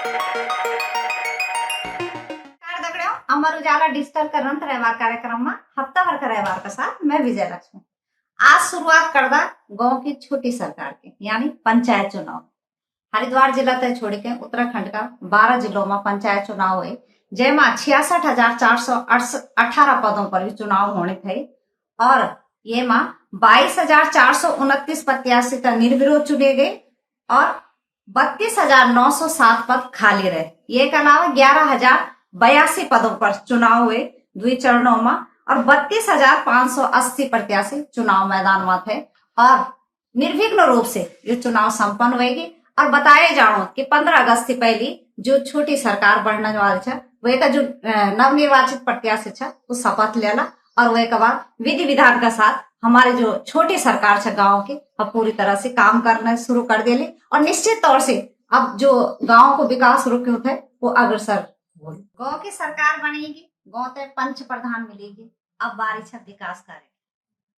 नमस्कार दगड़ियों, अमर उजाला डिजिटल का रंत रविवार कार्यक्रम में हफ्ता भर का रविवार के साथ मैं विजय लक्ष्मी। आज शुरुआत करदा गांव की छोटी सरकार की यानी पंचायत चुनाव। हरिद्वार जिला तय छोड़ के उत्तराखंड का 12 जिलों में पंचायत चुनाव हुए, जैमा 66,418 पदों पर भी चुनाव होने थे और ये में 22,429 प्रत्याशी का निर्विरोध चुने गए और 32,907 पद खाली रहे। ये के अलावा 11,082 पदों पर चुनाव हुए द्वि चरणों में और 32,580 प्रत्याशी चुनाव मैदान में थे और निर्विघ्न रूप से ये चुनाव संपन्न हुएगी। और बताए जानो कि 15 अगस्त से पहले जो छोटी सरकार बनने वाली है वह का जो नवनिर्वाचित प्रत्याशी है वो शपथ लेला और वह के बाद विधि विधान के साथ हमारे जो छोटी सरकार है गांव की अब पूरी तरह से काम करना शुरू कर देली और निश्चित तौर से अब जो गांव को विकास रुके थे वो अग्रसर गांव की सरकार बनेगी, गांव तक पंच प्रधान मिलेगी। अब बारी है विकास करेगी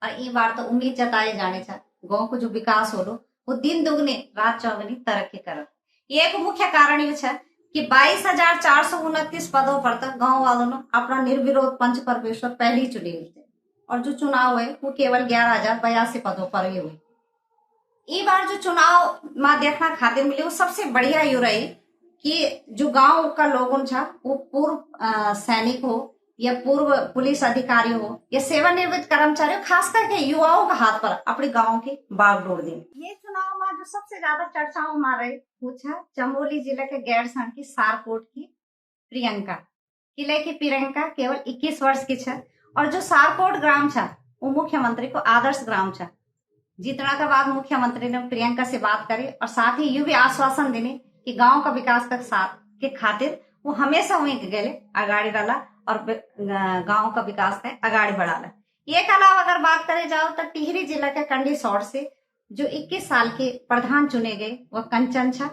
और ये बार तो उम्मीद जताई जाने छे गांव को जो विकास हो वो दिन दुगनी रात चौगनी तरक्की कर। एक मुख्य कारण ये है कि 22,429 पदों पर तक गांव वालों ने अपना निर्विरोध पंच परमेश्वर पहले ही चुने थे और जो चुनाव हुए वो केवल 11,082 पदों पर ही हुए। ये बार जो चुनाव में देखना खातिर मिले वो सबसे बढ़िया यू रही कि जो गांव का लोगों था वो पूर्व सैनिक हो या पूर्व पुलिस अधिकारी हो या सेवानिवृत्त कर्मचारी हो, खास करके युवाओं का हाथ पर अपने गांव की बागडोर दी। ये चुनाव में जो सबसे ज्यादा चर्चाओं में रही वो था चमोली जिले के गैरसैंण की सारकोट की प्रियंका। किले की प्रियंका केवल 21 वर्ष की है और जो सारकोट ग्राम था वो मुख्यमंत्री को आदर्श ग्राम था। जीतना के बाद मुख्यमंत्री ने प्रियंका से बात करी और साथ ही यू भी आश्वासन देने कि गांव का विकास के साथ के खातिर वो हमेशा वहीं गए अगाड़ी डाला और गांव का विकास ने अगाड़ी बढ़ाला। ये के अलावा अगर बात करे जाओ तो टिहरी जिला के कंडीसौर से जो 21 साल के प्रधान चुने गए वह कंचन छा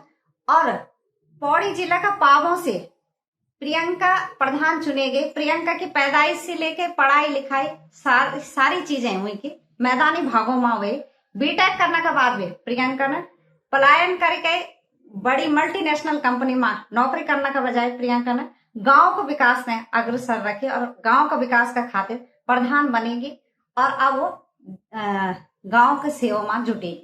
और पौड़ी जिला का पावों से प्रियंका प्रधान चुने गए। प्रियंका की पैदाइश से लेके पढ़ाई लिखाई सारी चीजें हुई की मैदानी भागों में हुए। बीटेक करने के बाद भी प्रियंका ने पलायन करके बड़ी मल्टीनेशनल कंपनी में नौकरी करने के बजाय प्रियंका ने गांव को विकास में अग्रसर रखे और गांव का विकास का खातिर प्रधान बनेगी और अब वो गांव के सेवा में जुटी।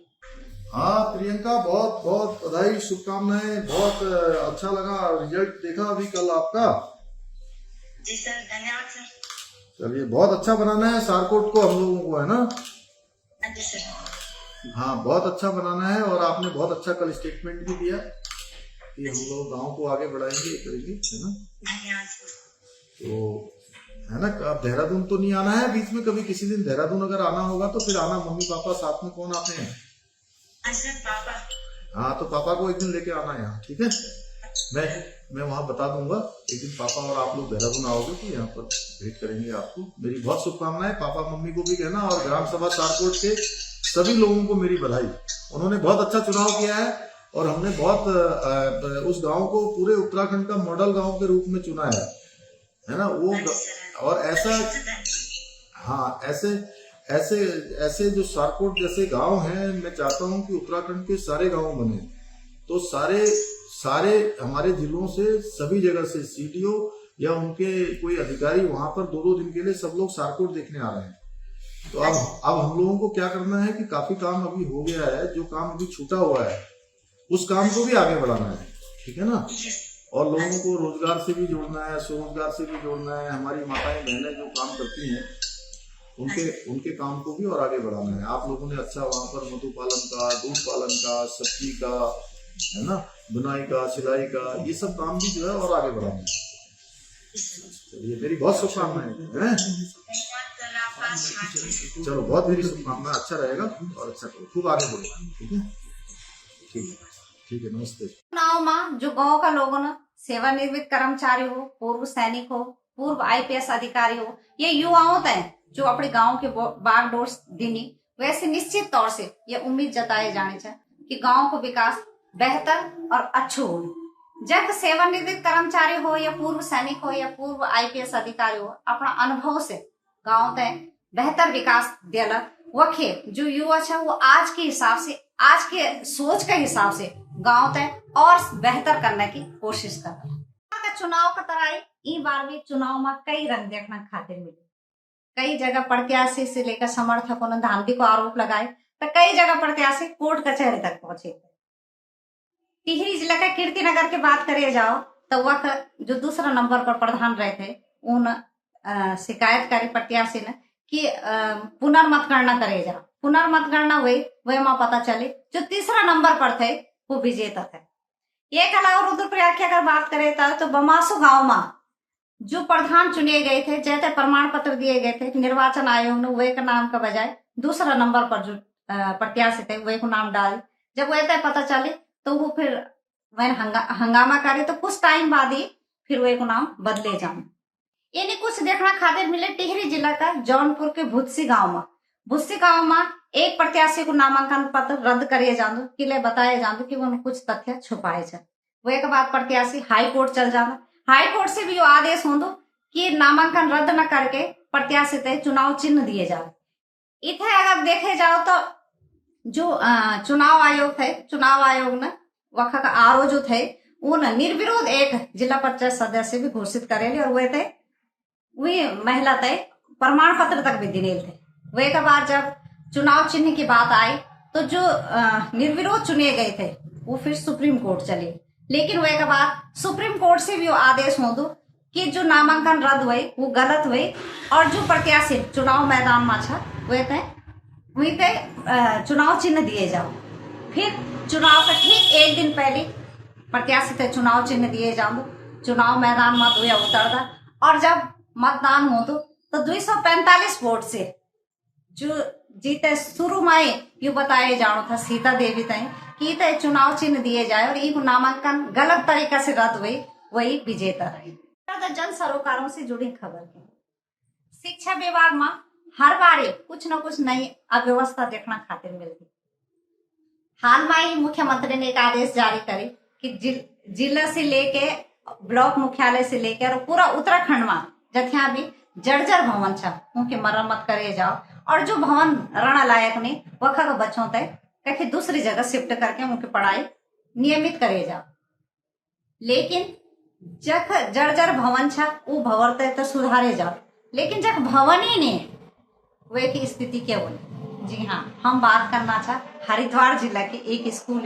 हाँ प्रियंका, बहुत बहुत बधाई, शुभकामनाएं। बहुत अच्छा लगा रिजल्ट देखा अभी कल आपका। जी सर, धन्यवाद सर। चलिए, बहुत अच्छा बनाना है सारकोट को हम लोगों को, है ना? जी सर। हाँ, बहुत अच्छा बनाना है और आपने बहुत अच्छा कल स्टेटमेंट भी दिया कि हम लोग गांव को आगे बढ़ाएंगे, करेंगे, है ना? धन्यवाद सर। तो है ना, अब देहरादून तो नहीं आना है बीच में कभी? किसी दिन देहरादून अगर आना होगा तो फिर आना, मम्मी पापा साथ में कौन आते हैं? अच्छा पापा। हाँ, तो पापा को एक दिन लेके आना है यहाँ, ठीक है? मैं वहां बता दूंगा एक दिन पापा और आप लोग देहरादून आओगे तो यहाँ पर भेंट करेंगे आपको। मेरी बहुत शुभकामनाएं। पापा मम्मी को भी कहना और ग्राम सभा सारकोट के सभी लोगों को मेरी बधाई। उन्होंने बहुत अच्छा चुनाव किया है और हमने बहुत उस गांव को पूरे उत्तराखंड का मॉडल गांव के रूप में चुना है ना? वो और ऐसा, हाँ, ऐसे जो सारकोट जैसे गांव हैं, मैं चाहता हूं कि उत्तराखंड के सारे गांव बने। तो सारे हमारे जिलों से, सभी जगह से सीडीओ या उनके कोई अधिकारी वहां पर 2-2 दिन के लिए सब लोग सारकोट देखने आ रहे हैं। तो अब हम लोगों को क्या करना है कि काफी काम अभी हो गया है, जो काम अभी छूटा हुआ है उस काम को भी आगे बढ़ाना है, ठीक है ना? और लोगों को रोजगार से भी जोड़ना है, स्वरोजगार से भी जोड़ना है। हमारी माताएं बहनें जो काम करती हैं उनके काम को भी और आगे बढ़ाना है। आप लोगों ने अच्छा वहां पर मधु पालन का, दूध पालन का, सब्जी का, है ना, बुनाई का, सिलाई का, ये सब काम भी जो है और आगे बढ़ाना है। ये मेरी बहुत शुभकामनाएं हैं। चलो, बहुत मेरी शुभकामनाएं। अच्छा रहेगा और अच्छा करो, खूब आगे बढ़ो, ठीक है? ठीक है, नमस्ते। चुनाव में जो गांव का लोगों ने सेवानिवृत्त कर्मचारी हो, पूर्व सैनिक हो, पूर्व आईपीएस अधिकारी हो, ये युवाओं तय जो अपने गांव के बागडोर देनी, वैसे निश्चित तौर से ये उम्मीद जताई जानी चाहिए कि गांव को विकास बेहतर और अच्छो हो। जब सेवानिवृत्त कर्मचारी हो या पूर्व सैनिक हो या पूर्व आईपीएस अधिकारी हो, अपना अनुभव से गांव तय बेहतर विकास दिला वखे जो युवा है वो आज के हिसाब से, आज के सोच के हिसाब से गांव तय और बेहतर करने की कोशिश कर। चुनाव का तराई ई बार भी चुनाव में कई रंग देखना खातिर मिले। कई जगह प्रत्याशी से लेकर समर्थकों ने धांधली को आरोप लगाए, तो कई जगह प्रत्याशी कोर्ट कचहरी तक पहुंचे। टिहरी जिला का कीर्तिनगर की बात करे जाओ तो वह जो दूसरा नंबर पर प्रधान रहे थे, उन शिकायतकारी प्रत्याशी ने कि पुनर्मतगणना करे जा। पुनर्मतगणना हुई, वह में पता चले जो तीसरा नंबर पर थे वो विजेता थे। एक अलावा रुद्रप्रयाग की अगर बात करें तो बमासू गांव में जो प्रधान चुने गए थे, जैसे प्रमाण पत्र दिए गए थे, निर्वाचन आयोग ने वह के नाम का बजाय दूसरा नंबर पर जो प्रत्याशी थे वह को नाम डाले। जब वह पता चले तो वो फिर वह हंगामा करे, तो कुछ टाइम बाद ही फिर वह को नाम बदले जाए। इन्हें कुछ देखना खातिर मिले टिहरी जिला का जौनपुर के भुस्सी गांव में एक प्रत्याशी को नामांकन पत्र रद्द करे जानो, किले बताए जानो कि वो कुछ तथ्य छुपाए जाए। वह के बाद प्रत्याशी हाई कोर्ट चल जाना। हाई कोर्ट से भी आदेश हो कि नामांकन रद्द न करके प्रत्याशी तय चुनाव चिन्ह दिए जाए। इथे अगर देखे जाओ तो जो चुनाव आयोग ने वक्त का आरओ जो थे उन निर्विरोध एक जिला पंचायत सदस्य भी घोषित करेले, और वही महिला तय प्रमाण पत्र तक भी दिने थे। वह के बाद जब चुनाव चिन्ह की बात आई तो जो निर्विरोध चुने गए थे वो फिर सुप्रीम कोर्ट चले, लेकिन वह के बाद सुप्रीम कोर्ट से भी आदेश हो दो कि जो नामांकन रद्द हुए वो गलत हुए, और जो प्रत्याशी चुनाव मैदान में था वही तय चुनाव चिन्ह दिए जाओ। फिर चुनाव का ठीक एक दिन पहले प्रत्याशी तय चुनाव चिन्ह दिए जाओ, चुनाव मैदान में दुया उतरदा, और जब मतदान हो तो 245 वोट से जो जीते शुरू में यू बताए जानो था सीता देवी तय कि तय चुनाव चिन्ह दिए जाए, और ये नामांकन गलत तरीका से रद्द हुई, वही विजेता रहे। जन सरोकारों से जुड़ी खबर है। शिक्षा विभाग में हर बार कुछ न कुछ नई अव्यवस्था देखना खातिर मिलती। हाल में ही मुख्यमंत्री ने एक आदेश जारी करे कि जिला से लेके ब्लॉक मुख्यालय से लेकर और पूरा उत्तराखंड में जथिया भी जर्जर भवन छा उनकी मरम्मत करे जाओ, और जो भवन रण लायक ने वह का बच्चों तक कहीं दूसरी जगह शिफ्ट करके उनकी पढ़ाई नियमित करे जाओ। लेकिन जब जर्जर भवन छा वो भवन तय तो सुधारे जाओ, लेकिन जब भवन ही नहीं वे की स्थिति क्या बोले। जी हाँ, हम बात करना था हरिद्वार जिला के एक स्कूल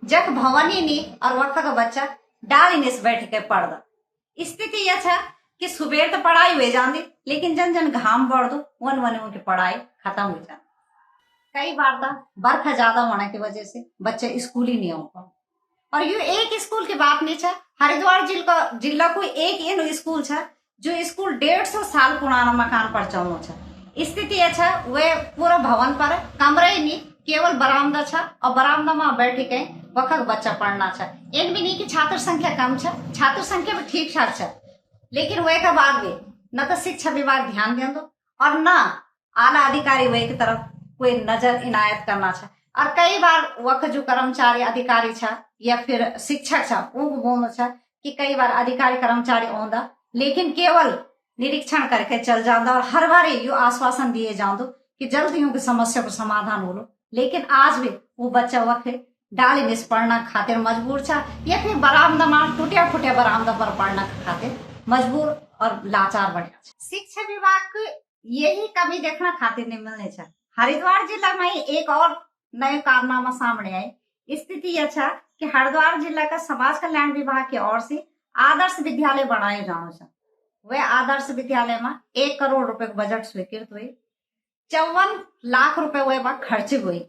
जब भवन ही नहीं और वह का बच्चा डाल से बैठ के पढ़ दो। स्थिति यह था कि सुबह तो पढ़ाई हुए जाती, लेकिन जन जन घाम बढ़ दो वन उनकी पढ़ाई खत्म हो जाती। कई बार तो बरखा ज्यादा होने की वजह से बच्चे स्कूल ही नहीं हो पाए। और यू एक स्कूल की बात नहीं है, हरिद्वार जिला को एक इन स्कूल है जो स्कूल 150 साल पुराना मकान पर चलनो है। स्थिति यह है वे पूरा भवन पर कमरा ही नहीं, केवल बरामदा है, और बरामदा में बैठ के वक्त बच्चा पढ़ना है। इन भी नहीं कि छात्र संख्या कम है, छात्र संख्या भी ठीक ठाक है, लेकिन वह के बाद भी न तो शिक्षा विभाग ध्यान दे दो और न आला अधिकारी वह की तरफ कोई नजर इनायत करना है। और कई बार वह जो कर्मचारी अधिकारी छा या फिर शिक्षक छा उनको बोलना छा कि कई बार अधिकारी कर्मचारी आंदा लेकिन केवल निरीक्षण करके चल जाता, और हर बार यू आश्वासन दिए जाओ कि जल्द ही उनकी समस्या को समाधान हो लो, लेकिन आज भी वो बच्चा वक्त डाली निस पढ़ना खातिर मजबूर छा, या फिर बरामदा में टूटिया फुटिया बरामदा पर पढ़ना खातिर मजबूर और लाचार बने। शिक्षा विभाग को यही कमी देखना खातिर नहीं मिलने छा। हरिद्वार जिला में एक और नए कारनामा सामने आए। स्थिति यह था कि हरिद्वार जिला का समाज कल्याण विभाग की ओर से आदर्श विद्यालय बनाए जानो छा। वह आदर्श विद्यालय में 1 करोड़ रुपए का बजट स्वीकृत हुए, 54 लाख रुपए वह खर्च हुए,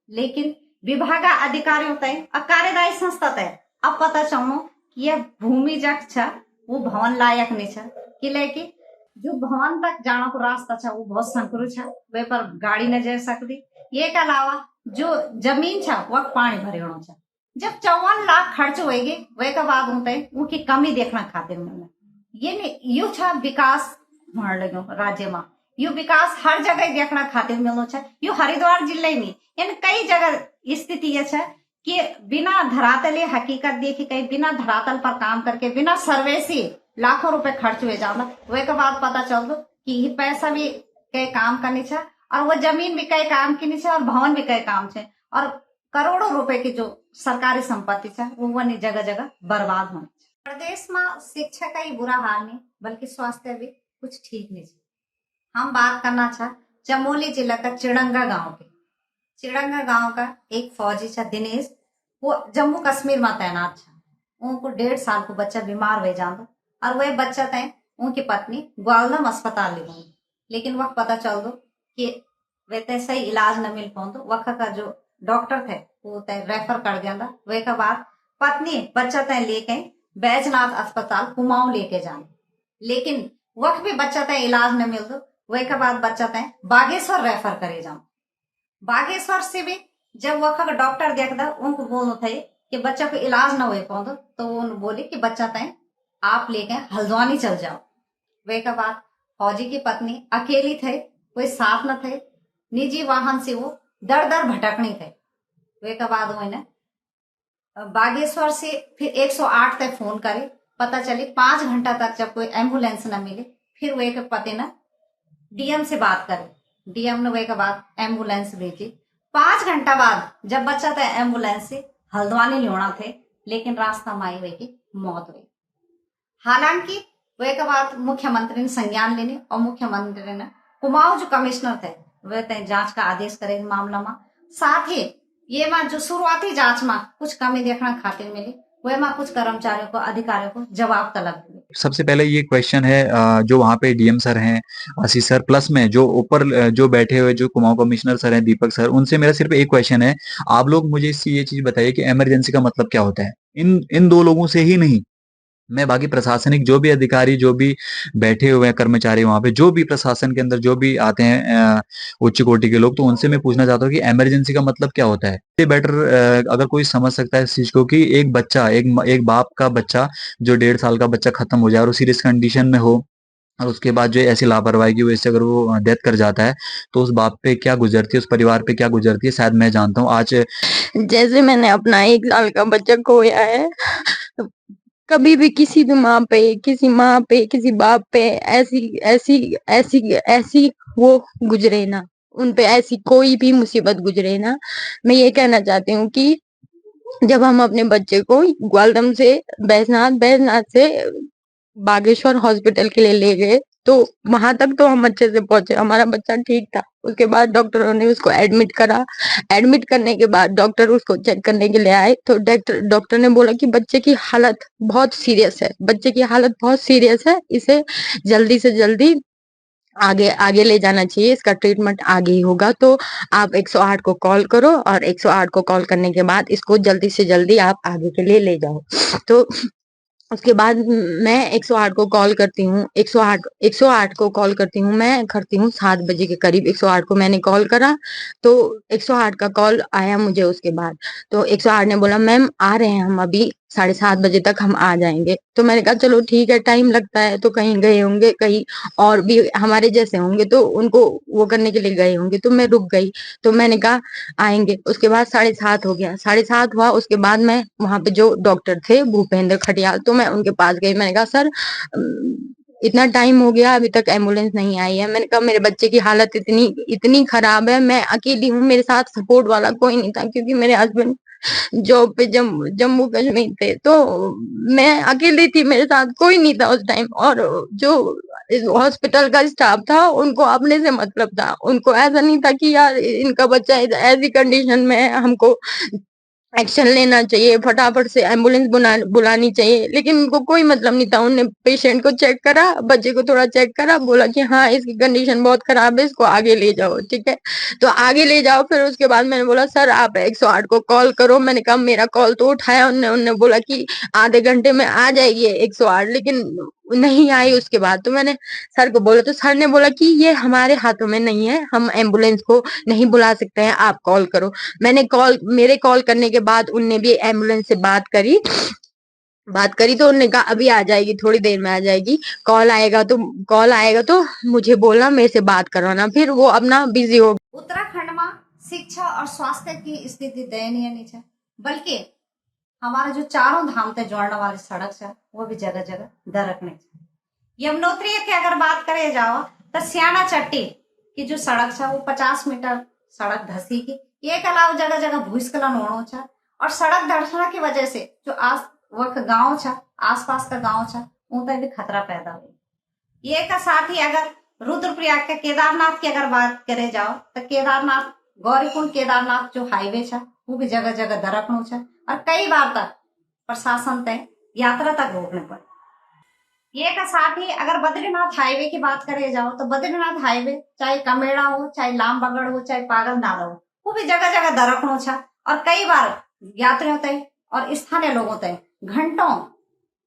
लेकिन विभाग अधिकारियों तय और कार्यदायी संस्था तय अब पता चलो कि यह भूमि जग छा वो भवन लायक नहीं छा, कि जो भवन तक जाना को रास्ता छा वो बहुत संकरू छा, वे पर गाड़ी न जा सकती। ये के अलावा जो जमीन छा वह पानी भरे होना छा। जब 54 लाख खर्च होएगी वह के बाद होते उनकी कमी देखना खातिर मिलना। ये यू छा विकास होने लगे राज्य में, यू विकास हर जगह देखना खातिर मिलो छा। यू हरिद्वार जिले में यानी कई जगह स्थिति यह है कि बिना धरातल हकीकत देखी कहीं बिना धरातल पर काम करके बिना सर्वे से लाखों रुपए खर्च हुए जाना, वह के बाद पता चल दो कि ये पैसा भी कई काम करनी छा और वो जमीन भी कई काम की नहीं छा और भवन भी कई काम छे और करोड़ों रुपए की जो सरकारी संपत्ति छा वो वनी जगह जगह बर्बाद होने छा। प्रदेश में शिक्षा का ही बुरा हाल नहीं बल्कि स्वास्थ्य भी कुछ ठीक नहीं छा। हम बात करना चाह चमोली जिला का चिड़ंगा गांव के। चिड़ंगा गांव का एक फौजी छा दिनेश, वो जम्मू कश्मीर में तैनात छा। उनको 1.5 साल को बच्चा बीमार हो जाता और वह बच्चा तय उनकी पत्नी ग्वालदम अस्पताल ले गई, लेकिन वह पता चल दो कि वे तय सही इलाज न मिल पाओ। तो वह का जो डॉक्टर थे वो तय रेफर कर दिया। वह के बाद पत्नी बच्चा तय लेके बैजनाथ अस्पताल कुमाऊं लेके जाए, लेकिन वह भी बच्चा तय इलाज न मिल दो। वह के बाद बच्चा तय बागेश्वर रेफर करे जाओ। बागेश्वर से भी जब वह का डॉक्टर देखता उनको बोलना थे कि बच्चा को इलाज न हो पाओ, तो वो बोले कि बच्चा तय आप लेके हल्द्वानी चल जाओ। वे के बाद फौजी की पत्नी अकेली थे, कोई साथ न थे, निजी वाहन से वो दर दर भटकनी थे। वे के बाद वो ने बागेश्वर से फिर 108 तक फोन करे, पता चली 5 घंटा तक जब कोई एम्बुलेंस न मिले, फिर वे के पति ने डीएम से बात करे। डीएम ने वे के बाद एम्बुलेंस भेजी। 5 घंटा बाद जब बच्चा था एम्बुलेंस से हल्द्वानी लेना थे, लेकिन रास्ता में आई वे की मौत हुई। हालांकि वे के बाद मुख्यमंत्री ने संज्ञान लेने और मुख्यमंत्री ने कुमाऊं जो कमिश्नर थे वे तय जांच का आदेश करे मामला में। साथ ही ये में जो शुरुआती जांच में कुछ कमी देखना खातिर मिली, वह में कुछ कर्मचारियों को अधिकारियों को जवाब तलब हुए। सबसे पहले ये क्वेश्चन है जो वहाँ पे डीएम सर हैं, आशीष सर, प्लस में जो ऊपर जो बैठे हुए जो कुमाऊं कमिश्नर सर हैं, दीपक सर, उनसे मेरा सिर्फ एक क्वेश्चन है। आप लोग मुझे ये चीज बताइए कि इमरजेंसी का मतलब क्या होता है। इन 2 लोगों से ही नहीं, मैं बाकी प्रशासनिक जो भी अधिकारी जो भी बैठे हुए हैं कर्मचारी वहां पे, जो भी प्रशासन के अंदर जो भी आते हैं उच्च कोटि के लोग, तो उनसे मैं पूछना चाहता हूँ कि इमरजेंसी का मतलब क्या होता है। इससे बेटर अगर कोई समझ सकता है इस चीज को कि एक बच्चा, एक बाप का बच्चा जो 1.5 साल का बच्चा खत्म हो जाए और सीरियस कंडीशन में हो, और उसके बाद जो ऐसी लापरवाही की वजह से अगर वो डेथ कर जाता है, तो उस बाप पे क्या गुजरती है, उस परिवार पे क्या गुजरती है, शायद मैं जानता हूँ। आज जैसे मैंने अपना 1 साल का बच्चा खोया है, कभी भी किसी भी माँ पे, किसी बाप पे ऐसी वो गुजरे ना, उन पे ऐसी कोई भी मुसीबत गुजरे ना। मैं ये कहना चाहती हूँ कि जब हम अपने बच्चे को ग्वालदम से बैजनाथ से बागेश्वर हॉस्पिटल के लिए ले गए, तो वहां तक तो हम अच्छे से पहुंचे, हमारा बच्चा ठीक था। उसके बाद डॉक्टरों ने उसको एडमिट करा। एडमिट करने के बाद डॉक्टर उसको चेक करने के लिए आए, तो डॉक्टर ने बोला कि बच्चे की हालत बहुत सीरियस है, इसे जल्दी से जल्दी आगे ले जाना चाहिए, इसका ट्रीटमेंट आगे ही होगा। तो आप 108 को कॉल करो और 108 को कॉल करने के बाद इसको जल्दी से जल्दी आप आगे के लिए ले जाओ। तो उसके बाद मैं 108 को कॉल करती हूँ। 108 को कॉल करती हूँ, मैं करती हूँ 7 बजे के करीब 108 को मैंने कॉल करा, तो 108 का कॉल आया मुझे। उसके बाद तो 108 ने बोला मैम आ रहे हैं हम, अभी 7:30 बजे तक हम आ जाएंगे। तो मैंने कहा चलो ठीक है, टाइम लगता है तो कहीं गए होंगे, कहीं और भी हमारे जैसे होंगे तो उनको वो करने के लिए गए होंगे, तो मैं रुक गई। तो मैंने कहा आएंगे। उसके बाद 7:30 हो गया, 7:30 हुआ। उसके बाद मैं वहां पे जो डॉक्टर थे भूपेंद्र खटियाल, तो मैं उनके पास गई। मैंने कहा सर इतना टाइम हो गया अभी तक एम्बुलेंस नहीं आई है। मैंने कहा मेरे बच्चे की हालत इतनी खराब है, मैं अकेली हूँ, मेरे साथ सपोर्ट वाला कोई नहीं था, क्योंकि मेरे हस्बैंड जॉब पे जम्मू कश्मीर थे, तो मैं अकेली थी, मेरे साथ कोई नहीं था उस टाइम। और जो हॉस्पिटल का स्टाफ था उनको अपने से मतलब था, उनको ऐसा नहीं था कि यार इनका बच्चा ऐसी कंडीशन में है, हमको एक्शन लेना चाहिए, फटाफट से एम्बुलेंस बुलानी चाहिए। लेकिन उनको कोई मतलब नहीं था। उन्होंने पेशेंट को चेक करा, बच्चे को थोड़ा चेक करा, बोला कि हाँ इसकी कंडीशन बहुत खराब है, इसको आगे ले जाओ। ठीक है, तो आगे ले जाओ। फिर उसके बाद मैंने बोला सर आप 108 को कॉल करो। मैंने कहा मेरा कॉल तो उठाया उन्होंने बोला कि आधे घंटे में आ जाएगी 108, लेकिन नहीं आई। उसके बाद तो मैंने सर को बोला, तो सर ने बोला कि ये हमारे हाथों में नहीं है, हम एम्बुलेंस को नहीं बुला सकते हैं, आप कॉल करो। मेरे कॉल करने के बाद उनने भी एम्बुलेंस से बात करी तो उन्होंने कहा अभी आ जाएगी, थोड़ी देर में आ जाएगी, कॉल आएगा तो मुझे बोलना, मेरे से बात करवाना। फिर वो अपना बिजी हो गया। उत्तराखंड में शिक्षा और स्वास्थ्य की स्थिति दयनीय नहीं है, बल्कि हमारे जो चारों धाम तक जोड़ने वाली सड़क है वो भी जगह जगह दरकने है। यमुनोत्री की अगर बात करे जाओ तो सियाना चट्टी की जो सड़क है वो 50 मीटर सड़क धसी की। एक अलावा जगह जगह भूस्खलन होना है और सड़क दुर्घटना की वजह से जो आज वह गांव छा, आसपास का गांव छा, उनका भी खतरा पैदा हुई। ये का साथ ही अगर रुद्रप्रयाग के केदारनाथ की अगर बात करे जाओ तो केदारनाथ गौरीकुंड केदारनाथ जो हाईवे छा वो भी जगह जगह दरकणो छा और कई बार तक प्रशासन तय यात्रा तक रोकने पड़े। ये का साथ ही अगर बद्रीनाथ हाईवे की बात करे जाओ तो बद्रीनाथ हाईवे चाहे कमेड़ा हो, चाहे लामबगड़ हो, चाहे पागल नाला हो, वो भी जगह जगह दरकणो छा और कई बार यात्रियों तय और स्थानीय लोगों तय घंटों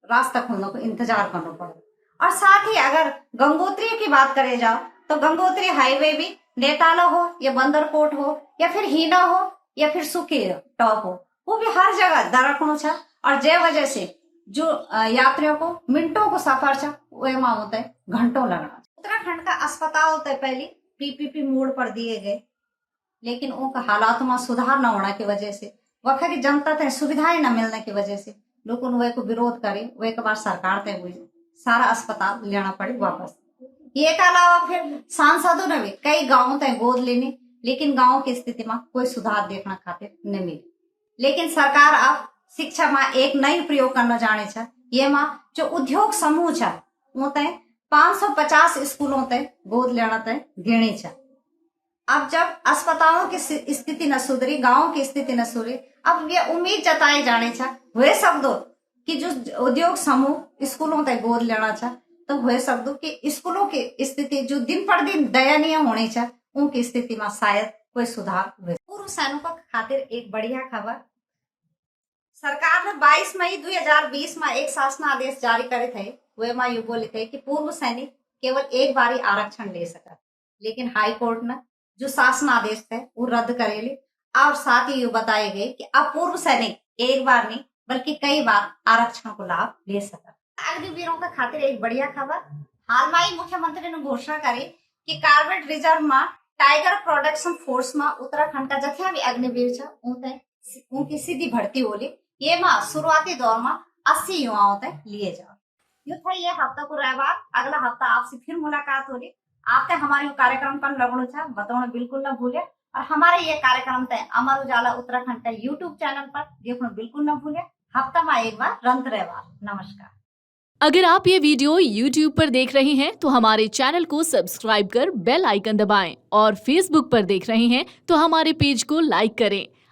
रास्ता खुलने को इंतजार करना पड़े। और साथ ही अगर गंगोत्री की बात करे जाओ तो गंगोत्री हाईवे भी नेताला हो या बंदरकोट हो या फिर हीना हो या फिर सुखी टॉप हो, वो भी हर जगह दरकणो छा और जे वजह से जो यात्रियों को मिनटों को सफर छा वह होता है घंटों लगना। उत्तराखंड का अस्पताल होता है पहले पीपीपी मोड पर दिए गए, लेकिन उनका हालात में सुधार न होने की वजह से वहाँ की जनता तक सुविधाएं न मिलने की वजह से लोगों ने वह को विरोध करे, वह के बाद सरकार तय हुई सारा अस्पताल लेना पड़े वापस। ये के अलावा फिर सांसदों ने भी कई गाँवों तक गोद लेने, लेकिन गाँव की स्थिति में कोई सुधार देखना खातिर नहीं मिले। लेकिन सरकार अब शिक्षा में एक नई प्रयोग करना जाने छा, ये माँ जो उद्योग समूह छा वो तय 550 स्कूलों तक गोद लेना तय गिणी छा। अब जब अस्पतालों की स्थिति न सुधरी, गाँव की स्थिति न सुधरी, अब ये उम्मीद जताई जाने छा हुए शब्दों कि जो उद्योग समूह स्कूलों तक गोद लेना छा तो हुए शब्दों कि स्कूलों की स्थिति जो दिन पर दिन दयनीय होनी छा उनकी स्थिति में शायद कोई सुधार हुए। पूर्व सैनिकों के खातिर एक बढ़िया खबर, सरकार ने 22 मई 2020 में एक शासनादेश जारी करे थे। वे में यू बोले थे कि पूर्व सैनिक केवल एक बार ही आरक्षण ले सका, लेकिन हाई कोर्ट ने जो शासनादेश थे वो रद्द करेले और साथ ही ये बताए गए कि अब पूर्व सैनिक एक बार नहीं बल्कि कई बार आरक्षण को लाभ ले सका। अग्निवीरों का खातिर एक बढ़िया खबर, हाल में ही मुख्यमंत्री ने घोषणा करी कि कार्बेट रिजर्व में टाइगर प्रोडक्शन फोर्स में उत्तराखंड का जथ्या भी अग्निवीर छा उनकी सीधी भर्ती होली। ये माँ शुरुआती दौर में 80 युवाओं तक लिए जाओ। यू था ये हफ्ता को रहबार, अगला हफ्ता आपसे फिर मुलाकात होगी। आपने हमारे कार्यक्रम पर लगना था बताना बिल्कुल न भूले और हमारे ये कार्यक्रम तय अमर उजाला उत्तराखंड का यूट्यूब चैनल पर देखना बिल्कुल न भूले। हफ्ता में एक बार रंत रहबार। नमस्कार। अगर आप ये वीडियो YouTube पर देख रहे हैं तो हमारे चैनल को सब्सक्राइब कर बेल आइकन दबाएं और Facebook पर देख रहे हैं तो हमारे पेज को लाइक करें।